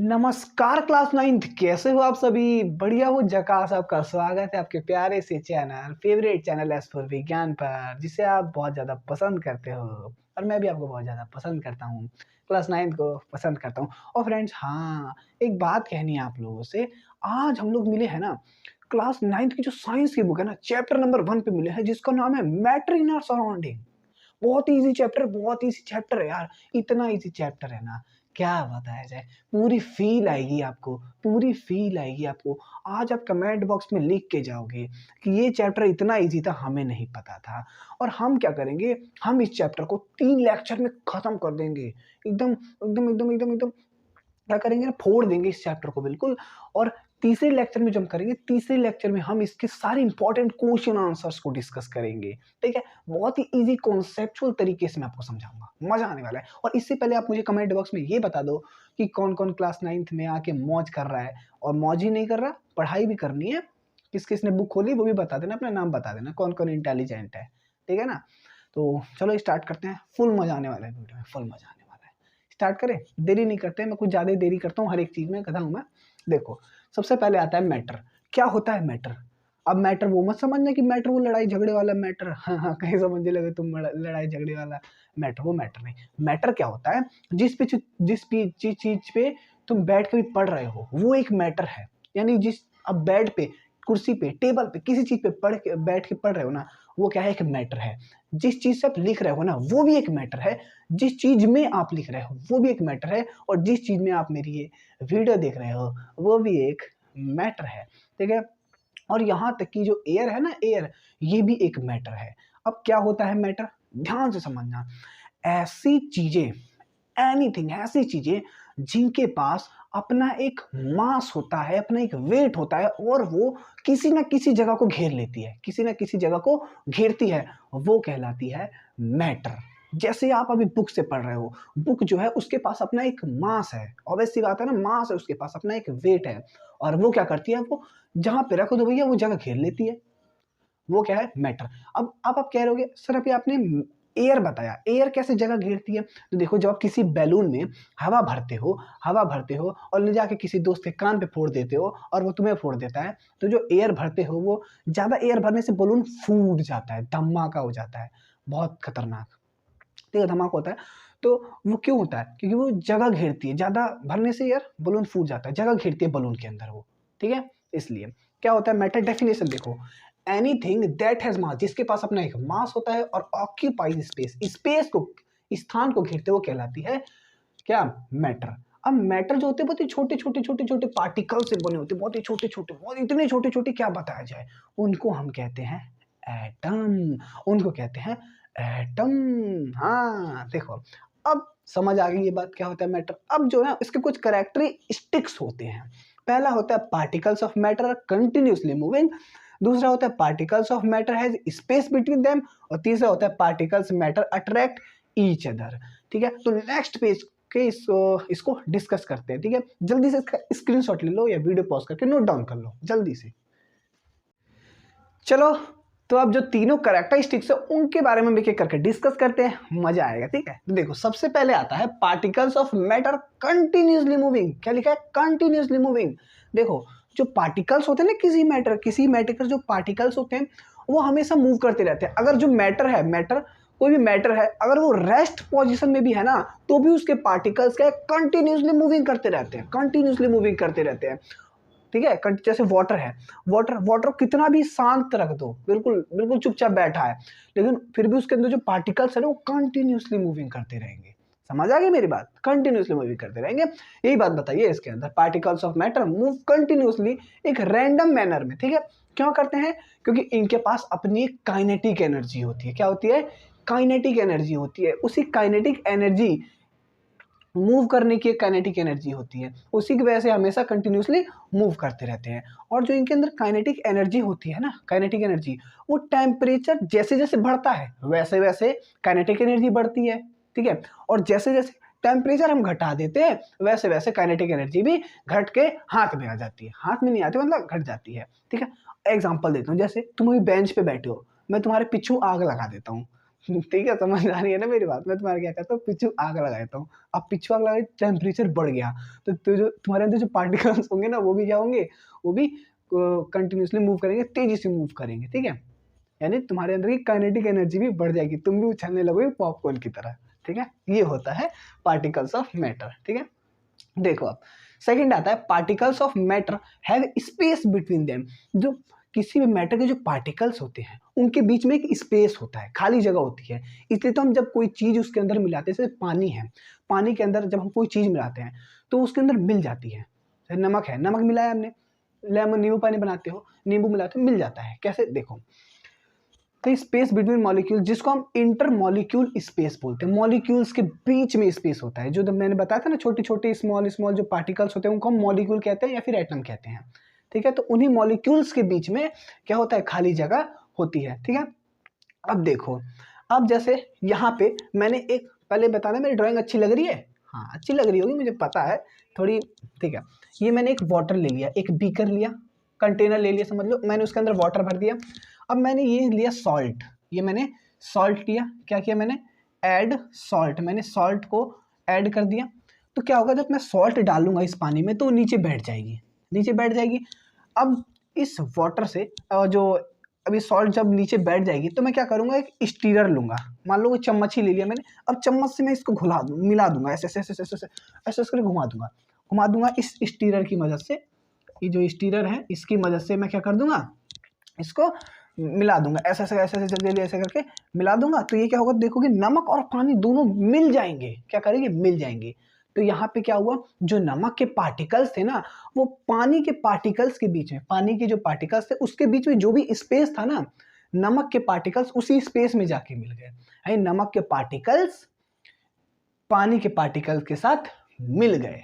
नमस्कार class ninth, कैसे हो आप सभी? बढ़िया हो झकास। आपका स्वागत है आपके प्यारे से channel favourite channel S for विज्ञान पर, जिसे आप बहुत ज़्यादा पसंद करते हो और मैं भी आपको बहुत ज़्यादा पसंद करता हूँ। क्लास नाइन्थ को पसंद करता हूँ। और फ्रेंड्स, हाँ, एक बात कहनी है आप लोगों से। आज हम लोग मिले हैं ना, क्लास नाइन्थ की जो साइंस की बुक है ना, चैप्टर नंबर 1 पे मिले हैं, जिसका नाम है मैटर इन आवर सराउंडिंग। बहुत ईज़ी चैप्टर है यार। इतना ईज़ी चैप्टर है ना, क्या बताया जाए। पूरी फ़ील आएगी आपको। आज आप कमेंट बॉक्स में लिख के जाओगे कि ये चैप्टर इतना ईज़ी था, हमें नहीं पता था। और हम क्या करेंगे, हम इस चैप्टर को 3 लेक्चर में ख़त्म कर देंगे। एकदम एकदम एकदम एकदम एकदम क्या करेंगे ना, फोड़ देंगे इस चैप्टर को बिल्कुल। और तीसरे लेक्चर में जो हम करेंगे, तीसरे लेक्चर में हम इसके सारे इंपॉर्टेंट क्वेश्चन आंसर्स को डिस्कस करेंगे। ठीक है, बहुत ही इजी कॉन्सेप्चुअल तरीके से मैं आपको समझाऊंगा, मजा आने वाला है। और इससे पहले आप मुझे कमेंट बॉक्स में ये बता दो कि कौन कौन क्लास 9th में आके मौज कर रहा है, और मौज ही नहीं कर रहा, पढ़ाई भी करनी है। किस किस ने बुक खोली वो भी बता देना, अपना नाम बता देना, कौन कौन इंटेलिजेंट है। ठीक है ना? तो चलो स्टार्ट करते हैं। फुल मजा आने वाला है वीडियो में, फुल मजा आने वाला है। स्टार्ट करें? देरी नहीं करते हैं, मैं कुछ ज़्यादा देरी करता हूँ हर एक चीज़ में, गधा हूँ मैं। देखो, सबसे पहले आता है मैटर। क्या होता है मैटर? अब मैटर वो मत समझना कि मैटर वो लड़ाई झगड़े वाला मैटर। हाँ हाँ, कहीं समझने लगे तुम लड़ाई झगड़े वाला मैटर, वो मैटर नहीं। मैटर क्या होता है? जिस चीज पे तुम बैठ के भी पढ़ रहे हो, वो एक मैटर है। यानी जिस अब बेड पे, कुर्सी पे, टेबल पे, किसी चीज पे बैठ के पढ़ रहे हो ना, वो क्या है? एक मैटर है। जिस चीज से आप लिख रहे हो ना, वो भी एक मैटर है। जिस चीज में आप लिख रहे हो वो भी एक मैटर है, और जिस चीज में आप मेरी ये वीडियो देख रहे हो वो भी एक मैटर है। ठीक है? और यहाँ तक कि जो एयर है ना, एयर, ये भी एक मैटर है। अब क्या होता है मैटर? ध्यान से समझना। ऐसी चीजें, एनीथिंग, ऐसी चीजें जिनके पास अपना एक मास होता है, अपना एक वेट होता है, और वो किसी ना किसी जगह को घेर लेती है, किसी ना किसी जगह को घेरती है, वो कहलाती है मैटर। जैसे आप अभी बुक से पढ़ रहे हो, बुक जो है उसके पास अपना एक मास है, ऑब्वियस सी बात है ना, मास है, उसके पास अपना एक वेट है। और वो क्या करती है? वो जहां पे रखो तो भैया वो जगह घेर लेती है। वो क्या है? मैटर। अब आप कह रहे होगे सर अभी आपने एयर बताया, एयर कैसे जगह घेरती है? तो देखो, जब आप किसी बैलून में हवा भरते हो और ले जाके किसी दोस्त के कान पे फोड़ देते हो और वो तुम्हें फोड़ देता है, तो जो एयर भरते हो, वो ज्यादा एयर भरने से बलून फूट जाता है, धमाका हो जाता है, बहुत खतरनाक। ठीक है, धमाका होता है। तो वो क्यों होता है? क्योंकि वो जगह घेरती है, ज्यादा भरने से यार बलून फूट जाता है, जगह घेरती है बलून के अंदर वो। ठीक है, इसलिए क्या होता है मैटर? डेफिनेशन देखो, एनीथिंग दैट हैज मास, जिसके पास अपना एक मास होता है और ऑक्यूपाइज स्पेस, स्पेस को, स्थान को घेरते, वो कहलाती है क्या? मैटर। अब मैटर जो होते हैं बहुत ही छोटे छोटे छोटे छोटे पार्टिकल से बने होते हैं, बहुत ही छोटे छोटे, बहुत इतने छोटे छोटे, क्या बताया जाए। उनको हम कहते हैं एटम। उनको कहते हैं एटम। हाँ देखो, अब समझ आ गई ये बात, क्या होता है मैटर। अब जो है इसके कुछ कैरेक्टरिस्टिक्स होते हैं। पहला होता है particles of matter continuously moving. दूसरा होता है particles of matter has space between them. और तीसरा होता है particles matter attract each other. ठीक है, तो नेक्स्ट पेज के इसको डिस्कस करते हैं। ठीक है, जल्दी से इसका स्क्रीनशॉट ले लो या वीडियो पॉज करके नोट डाउन कर लो जल्दी से। चलो, तो अब जो तीनों कैरेक्टरिस्टिक्स है उनके बारे में एक एक करके डिस्कस करते हैं, मजा आएगा। ठीक है, तो देखो, सबसे पहले आता है particles of matter continuously moving. क्या लिखा है? Continuously moving. देखो, जो पार्टिकल्स होते हैं ना, किसी मैटर के जो पार्टिकल्स होते हैं, वो हमेशा मूव करते रहते हैं। अगर जो मैटर है, कोई भी मैटर है, अगर वो रेस्ट पोजीशन में भी है ना, तो भी उसके पार्टिकल्स क्या है? कंटिन्यूसली मूविंग करते रहते हैं, कंटिन्यूसली मूविंग करते रहते हैं। ठीक है, जैसे वाटर है, वाटर कितना भी शांत रख दो, बिल्कुल बिल्कुल चुपचाप बैठा है, लेकिन फिर भी उसके अंदर जो पार्टिकल्स है ना, वो कंटिन्यूसली मूविंग करते रहेंगे। समझ आ गई मेरी बात? कंटिन्यूसली मूविंग करते रहेंगे। यही बात बताइए, इसके अंदर particles of matter move continuously, एक रैंडम मैनर में। ठीक है, क्यों करते हैं? क्योंकि इनके पास अपनी काइनेटिक एनर्जी होती है। क्या होती है? काइनेटिक एनर्जी होती है। उसी काइनेटिक एनर्जी, मूव करने की एक काइनेटिक एनर्जी होती है, उसी की वजह से हमेशा कंटिन्यूसली मूव करते रहते हैं। और जो इनके अंदर काइनेटिक एनर्जी होती है ना, काइनेटिक एनर्जी, वो टेम्परेचर जैसे जैसे बढ़ता है वैसे वैसे काइनेटिक एनर्जी बढ़ती है। ठीक है, और जैसे जैसे टेम्परेचर हम घटा देते हैं, वैसे वैसे काइनेटिक एनर्जी भी घट के हाथ में आ जाती है। हाथ में नहीं आती, मतलब घट जाती है। ठीक है, एग्जाम्पल देता हूँ, जैसे तुम अभी बेंच पे बैठे हो, मैं तुम्हारे पीछू आग लगा देता हूँ, ठीक है, समझ आ रही है ना मेरी बात? मैं तुम्हारा क्या करता हूँ, पीछू आग लगा देता हूँ। अब पीछू आग लगाई, टेम्परेचर बढ़ गया, तो जो तुम्हारे अंदर जो पार्टिकल्स होंगे ना, वो भी क्या होंगे, वो भी कंटिन्यूअसली मूव करेंगे, तेजी से मूव करेंगे, ठीक है? यानी तुम्हारे अंदर की काइनेटिक एनर्जी भी बढ़ जाएगी, तुम भी उछलने लगोगे पॉपकॉर्न की तरह, ठीक है? ये होता है पार्टिकल्स ऑफ मैटर, ठीक है? देखो अब सेकंड आता है, particles of matter have space between them. जो किसी भी मैटर के जो पार्टिकल्स होते हैं उनके बीच में एक स्पेस होता है, खाली जगह होती है। इसलिए तो हम जब कोई चीज उसके अंदर मिलाते हैं, जैसे पानी है, पानी के अंदर जब हम कोई चीज मिलाते हैं तो उसके अंदर मिल जाती है। जैसे नमक है, नमक मिलाया हमने, लेमन नींबू पानी बनाते हो, नींबू मिलाते हो, मिल जाता है। कैसे, देखो, तो स्पेस बिटवीन मॉलिक्यूल जिसको हम इंटर मॉलिक्यूल स्पेस बोलते हैं, मॉलिक्यूल्स के बीच में स्पेस होता है। जो मैंने बताया था ना, छोटी छोटी स्मॉल स्मॉल जो पार्टिकल्स होते हैं उनको हम मॉलिक्यूल कहते हैं या फिर एटम कहते हैं, ठीक है? तो उन्हीं मॉलिक्यूल्स के बीच में क्या होता है, खाली जगह होती है, ठीक है? अब देखो, अब जैसे यहाँ पे मैंने एक, पहले बता दें मेरी ड्राइंग अच्छी लग रही है? हाँ, अच्छी लग रही होगी, मुझे पता है थोड़ी, ठीक है? ये मैंने एक वाटर ले लिया, एक बीकर लिया, कंटेनर ले लिया, समझ लो, मैंने उसके अंदर वाटर भर दिया। अब मैंने ये लिया सॉल्ट, ये मैंने सॉल्ट लिया, क्या किया मैंने, ऐड सॉल्ट, मैंने सॉल्ट को ऐड कर दिया। तो क्या होगा, जब मैं सॉल्ट डालूंगा इस पानी में तो वो नीचे बैठ जाएगी, नीचे बैठ जाएगी। अब इस वाटर से जो अभी सॉल्ट जब नीचे बैठ जाएगी तो मैं क्या करूंगा, एक स्टीरर लूंगा, मान लो कोई चम्मच ही ले लिया मैंने। अब चम्मच से मैं इसको मिला दूंगा, ऐसे ऐसे ऐसे ऐसे ऐसे ऐसे करके घुमा दूंगा इस स्टीरर की मदद से। ये जो स्टीरर है इसकी मदद से मैं क्या कर दूंगा, इसको मिला दूंगा, ऐसे ऐसे ऐसे ऐसे जल्दी ऐसे करके मिला दूंगा। तो ये क्या होगा, देखोगे नमक और पानी दोनों मिल जाएंगे, क्या करेंगे, मिल जाएंगे। तो यहाँ पे क्या हुआ, जो नमक के पार्टिकल्स थे ना, वो पानी के पार्टिकल्स के बीच में, पानी के जो पार्टिकल्स थे उसके बीच में जो भी स्पेस था ना, नमक के पार्टिकल्स उसी स्पेस में जाके मिल गए। नमक के पार्टिकल्स पानी के पार्टिकल्स के साथ मिल गए।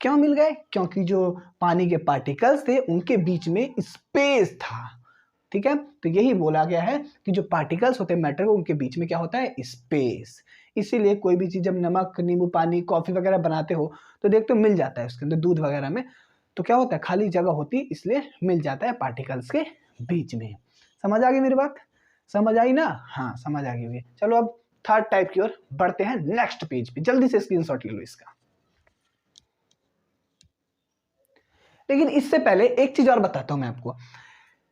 क्यों मिल गए, क्योंकि जो पानी के पार्टिकल्स थे उनके बीच में स्पेस था, ठीक है? तो यही बोला गया है कि जो पार्टिकल्स होते हैं मैटर के, उनके बीच में क्या होता है, स्पेस। इसीलिए कोई भी चीज जब नमक, नींबू पानी, कॉफी वगैरह बनाते हो तो देखते हो मिल जाता है उसके अंदर, दूध वगैरह में तो क्या होता है, खाली जगह होती, इसलिए मिल जाता है पार्टिकल्स के बीच में। समझ आ गई मेरी बात? समझ आई ना? हाँ, समझ आ गई। चलो अब थर्ड टाइप की ओर बढ़ते हैं, नेक्स्ट पेज पे जल्दी से स्क्रीनशॉट ले लो इसका। लेकिन इससे पहले एक चीज और बताता हूं मैं आपको,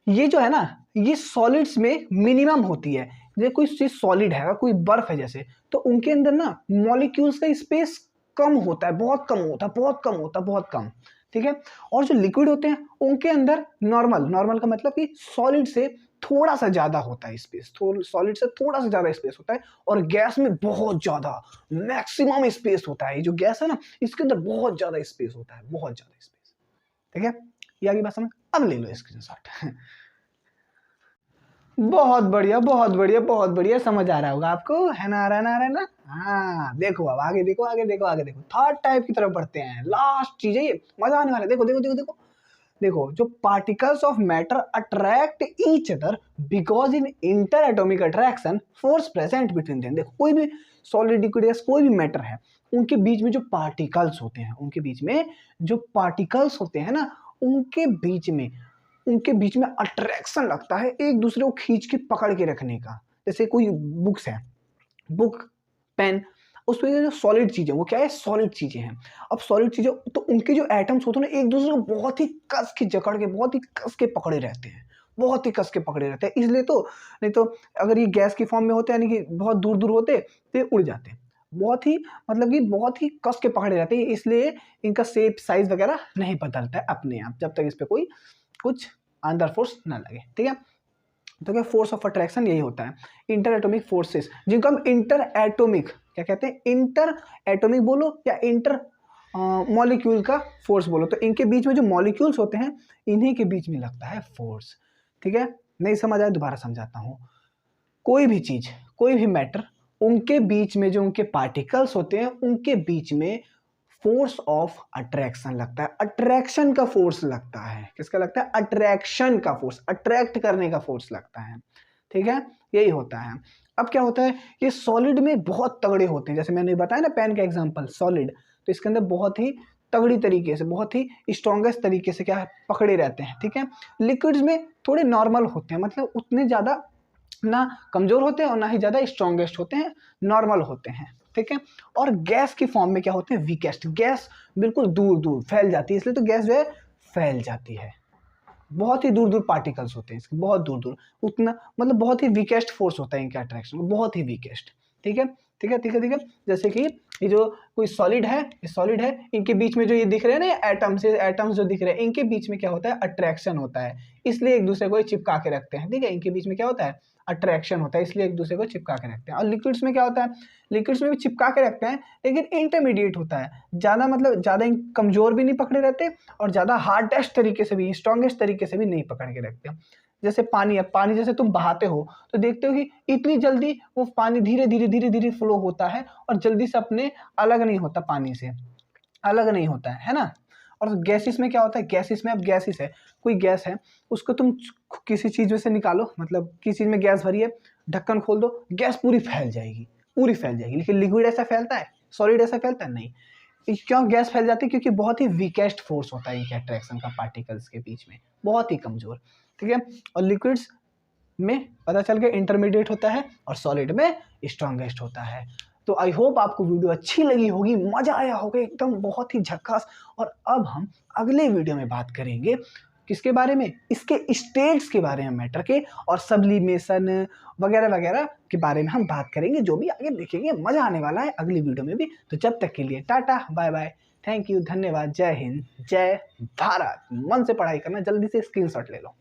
ये जो है ना, ये सॉलिड्स में मिनिमम होती है। जैसे कोई चीज सॉलिड है, कोई बर्फ है जैसे, तो उनके अंदर ना मॉलिक्यूल्स का स्पेस कम होता है, बहुत कम होता है, बहुत कम होता है, बहुत कम, ठीक है? और जो लिक्विड होते हैं उनके अंदर नॉर्मल, नॉर्मल का मतलब कि सॉलिड से थोड़ा सा ज्यादा होता है स्पेस, सॉलिड से थोड़ा सा ज्यादा स्पेस होता है। और गैस में बहुत ज्यादा, मैक्सिमम स्पेस होता है। ये जो गैस है ना, इसके अंदर बहुत ज्यादा स्पेस होता है, बहुत ज्यादा स्पेस, ठीक है? ये आगे बात समझ? अब ले लो स्क्रीनशॉट। बहुत बढ़िया, बहुत बढ़िया, बहुत बढ़िया, समझ आ रहा होगा आपको, है ना? आ रहा है ना? आ रहा है ना? हाँ, देखो अब आगे देखो, आगे देखो, आगे देखो, थर्ड टाइप की तरफ बढ़ते हैं, लास्ट चीज है ये, मजा आने वाला है। देखो देखो देखो देखो देखो, जो particles of matter attract each other because in inter atomic attraction force present between them. देखो, कोई भी सॉलिड, लिक्विड, गैस, कोई भी मैटर है, उनके बीच में जो पार्टिकल्स होते हैं, उनके बीच में जो पार्टिकल्स होते हैं ना, उनके बीच में अट्रैक्शन लगता है, एक दूसरे को खींच के पकड़ के रखने का। जैसे कोई बुक्स है, बुक, पेन, उसमें जो सॉलिड चीजें, वो क्या है, सॉलिड चीजें हैं। अब सॉलिड चीजें तो उनके जो एटम्स होते हैं ना, एक दूसरे को बहुत ही कस के जकड़ के, बहुत ही कस के पकड़े रहते हैं, बहुत ही कस के पकड़े रहते हैं। इसलिए तो, नहीं तो अगर ये गैस की फॉर्म में होते, यानी कि बहुत दूर दूर होते तो ये उड़ जाते। बहुत ही, मतलब कि बहुत ही कस के पकड़े रहते हैं, इसलिए इनका शेप, साइज वगैरह नहीं बदलता है अपने आप, जब तक इस पर कोई कुछ अंदर फोर्स ना लगे, ठीक है? तो क्या, फोर्स ऑफ अट्रैक्शन यही होता है, इंटर एटॉमिक फोर्सेस, जिनको हम इंटर एटॉमिक क्या कहते हैं, इंटर एटॉमिक बोलो या इंटर मॉलिक्यूल का फोर्स बोलो। तो इनके बीच में जो मॉलिक्यूल्स होते हैं, इन्हीं के बीच में लगता है फोर्स, ठीक है? नहीं समझ आया, दोबारा समझाता हूँ। कोई भी चीज, कोई भी मैटर, उनके बीच में जो उनके पार्टिकल्स होते हैं, उनके बीच में फोर्स ऑफ अट्रैक्शन लगता है, अट्रैक्शन का फोर्स लगता है। किसका लगता है, अट्रैक्शन का फोर्स, अट्रैक्ट करने का फोर्स लगता है, ठीक है? यही होता है। अब क्या होता है, ये सॉलिड में बहुत तगड़े होते हैं, जैसे मैंने बताया ना पेन का एग्जांपल, सॉलिड, तो इसके अंदर बहुत ही तगड़ी तरीके से, बहुत ही स्ट्रॉन्गेस्ट तरीके से क्या है, पकड़े रहते हैं, ठीक है? लिक्विड्स में थोड़े नॉर्मल होते हैं, मतलब उतने ज्यादा ना कमजोर होते हैं और ना ही ज्यादा स्ट्रॉन्गेस्ट होते हैं, नॉर्मल होते हैं। ठीक है। और गैस की फॉर्म में क्या होते हैं, वीकेस्ट। गैस बिल्कुल दूर दूर फैल जाती है, इसलिए तो गैस जो है फैल जाती है। बहुत ही दूर दूर पार्टिकल्स होते हैं इसके, बहुत दूर दूर, उतना मतलब बहुत ही वीकेस्ट फोर्स होता है इनके अट्रैक्शन, बहुत ही वीकेस्ट। ठीक है, ठीक है, ठीक है, ठीक है। जैसे कि ये जो कोई सॉलिड है, ये सॉलिड है, इनके बीच में जो ये दिख रहे हैं ना एटम्स, एटम्स जो दिख रहे हैं, इनके बीच में क्या होता है, अट्रैक्शन होता है, इसलिए एक दूसरे को ये चिपका के रखते हैं। ठीक है, इनके बीच में क्या होता है, अट्रैक्शन होता है, इसलिए एक दूसरे को चिपका के रखते हैं। और लिक्विड्स में क्या होता है, लिक्विड्स में भी चिपका के रखते हैं, लेकिन इंटरमीडिएट होता है, ज़्यादा मतलब ज़्यादा कमजोर भी नहीं पकड़े रहते और ज़्यादा हार्डेस्ट तरीके से भी, स्ट्रॉन्गेस्ट तरीके से भी नहीं पकड़ के रखते हैं। जैसे पानी है, पानी जैसे तुम बहाते हो तो देखते हो कि इतनी जल्दी वो पानी धीरे धीरे धीरे धीरे फ्लो होता है और जल्दी से अपने अलग नहीं होता, पानी से अलग नहीं होता है ना। और गैसेस में क्या होता है, गैसेस में, अब गैसेस है, कोई गैस है, उसको तुम किसी चीज में से निकालो, मतलब किसी चीज में गैस भरी है, ढक्कन खोल दो, गैस पूरी फैल जाएगी, पूरी फैल जाएगी। लेकिन लिक्विड ऐसा फैलता है, सॉलिड ऐसा फैलता है, नहीं। क्यों गैस फैल जाती है, क्योंकि बहुत ही वीकेस्ट फोर्स होता है इनके अट्रैक्शन का पार्टिकल्स के बीच में, बहुत ही कमजोर। ठीक है। और लिक्विड्स में पता चल गया इंटरमीडिएट होता है और सॉलिड में स्ट्रॉन्गेस्ट होता है। तो आई होप आपको वीडियो अच्छी लगी होगी, मजा आया होगा एकदम, बहुत ही झक्कास। और अब हम अगले वीडियो में बात करेंगे किसके बारे में, इसके स्टेट्स के बारे में, मैटर के, और सब्लिमेशन वगैरह वगैरह के बारे में हम बात करेंगे, जो भी आगे देखेंगे, मजा आने वाला है अगली वीडियो में भी। तो जब तक के लिए tata bye bye, thank you, धन्यवाद, जय हिंद, जय भारत। मन से पढ़ाई करना, जल्दी से स्क्रीनशॉट ले लो।